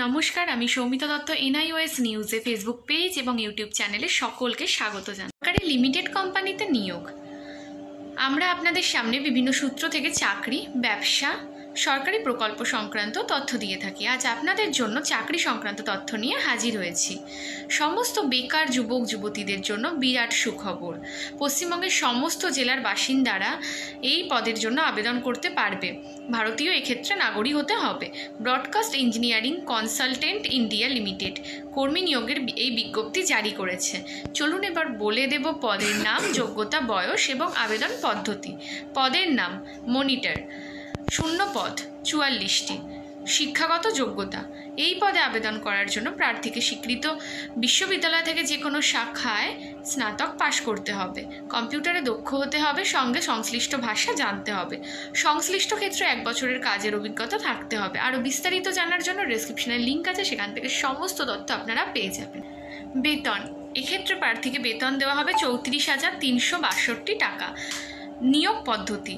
নমস্কার, আমি সৌমিতা দত্ত এনআইওএস নিউজে ফেসবুক পেজ এবং ইউটিউব চ্যানেলে সকলকে স্বাগত জানাই। সরকারি লিমিটেড কোম্পানিতে নিয়োগ। আমরা আপনাদের সামনে বিভিন্ন সূত্র থেকে চাকরি, ব্যবসা, সরকারি প্রকল্প সংক্রান্ত তথ্য দিয়ে থাকি। আজ আপনাদের জন্য চাকরি সংক্রান্ত তথ্য নিয়ে হাজির হয়েছি। সমস্ত বেকার যুবক যুবতীদের জন্য বিরাট সুখবর। পশ্চিমবঙ্গের সমস্ত জেলার বাসিন্দারা এই পদের জন্য আবেদন করতে পারবে। ভারতীয় এক্ষেত্রে নাগরিক হতে হবে। Broadcast engineering consultant India limited কর্মী নিয়োগের এই বিজ্ঞপ্তি জারি করেছে। চলুন এবার বলে দেব পদের নাম, যোগ্যতা, বয়স এবং আবেদন পদ্ধতি। পদের নাম মনিটর, শূন্য পদ 44টি। শিক্ষাগত যোগ্যতা, এই পদে আবেদন করার জন্য প্রার্থীকে স্বীকৃত বিশ্ববিদ্যালয় থেকে যে কোনো শাখায় স্নাতক পাশ করতে হবে। কম্পিউটারে দক্ষ হতে হবে, সঙ্গে সংশ্লিষ্ট ভাষা জানতে হবে। সংশ্লিষ্ট ক্ষেত্রে 1 বছরের কাজের অভিজ্ঞতা থাকতে হবে। আরও বিস্তারিত জানার জন্য ডেসক্রিপশনের লিঙ্ক আছে, সেখান থেকে সমস্ত তথ্য আপনারা পেয়ে যাবেন। বেতন, এক্ষেত্রে প্রার্থীকে বেতন দেওয়া হবে 34,362 টাকা। নিয়োগ পদ্ধতি,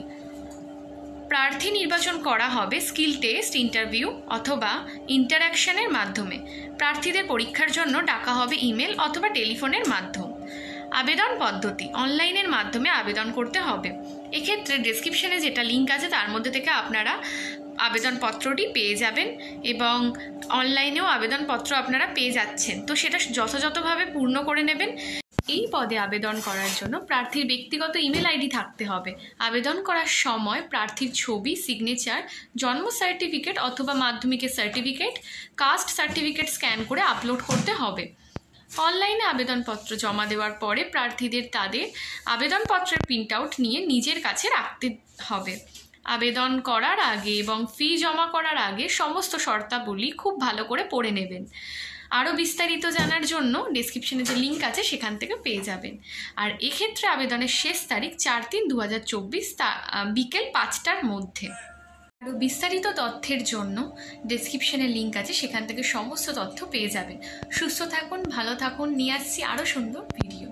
প্রার্থী নির্বাচন করা হবে স্কিল টেস্ট, ইন্টারভিউ অথবা ইন্টারঅ্যাকশনের মাধ্যমে। প্রার্থীদের পরীক্ষার জন্য ডাকা হবে ইমেল অথবা টেলিফোনের মাধ্যম। আবেদন পদ্ধতি, অনলাইনের মাধ্যমে আবেদন করতে হবে। এক্ষেত্রে ডেসক্রিপশনে যেটা লিঙ্ক আছে তার মধ্যে থেকে আপনারা আবেদনপত্রটি পেয়ে যাবেন এবং অনলাইনেও আবেদনপত্র আপনারা পেয়ে যাচ্ছেন, তো সেটা যথাযথভাবে পূর্ণ করে নেবেন। এই পদে আবেদন করার জন্য প্রার্থীর ব্যক্তিগত ইমেল আইডি থাকতে হবে। আবেদন করার সময় প্রার্থীর ছবি, সিগনেচার, জন্ম সার্টিফিকেট অথবা মাধ্যমিকের সার্টিফিকেট, কাস্ট সার্টিফিকেট স্ক্যান করে আপলোড করতে হবে। অনলাইনে আবেদনপত্র জমা দেওয়ার পরে প্রার্থীদের তাদের আবেদনপত্রের প্রিন্ট আউট নিয়ে নিজের কাছে রাখতে হবে। আবেদন করার আগে এবং ফি জমা করার আগে সমস্ত শর্তাবলী খুব ভালো করে পড়ে নেবেন। আরও বিস্তারিত জানার জন্য ডেসক্রিপশনে যে লিঙ্ক আছে সেখান থেকে পেয়ে যাবেন। আর এক্ষেত্রে আবেদনের শেষ তারিখ 4/3/2024 বিকেল 5টার মধ্যে। আরও বিস্তারিত তথ্যের জন্য ডেসক্রিপশনে লিঙ্ক আছে, সেখান থেকে সমস্ত তথ্য পেয়ে যাবেন। সুস্থ থাকুন, ভালো থাকুন, নিয়ে আসছি আরও সুন্দর ভিডিও।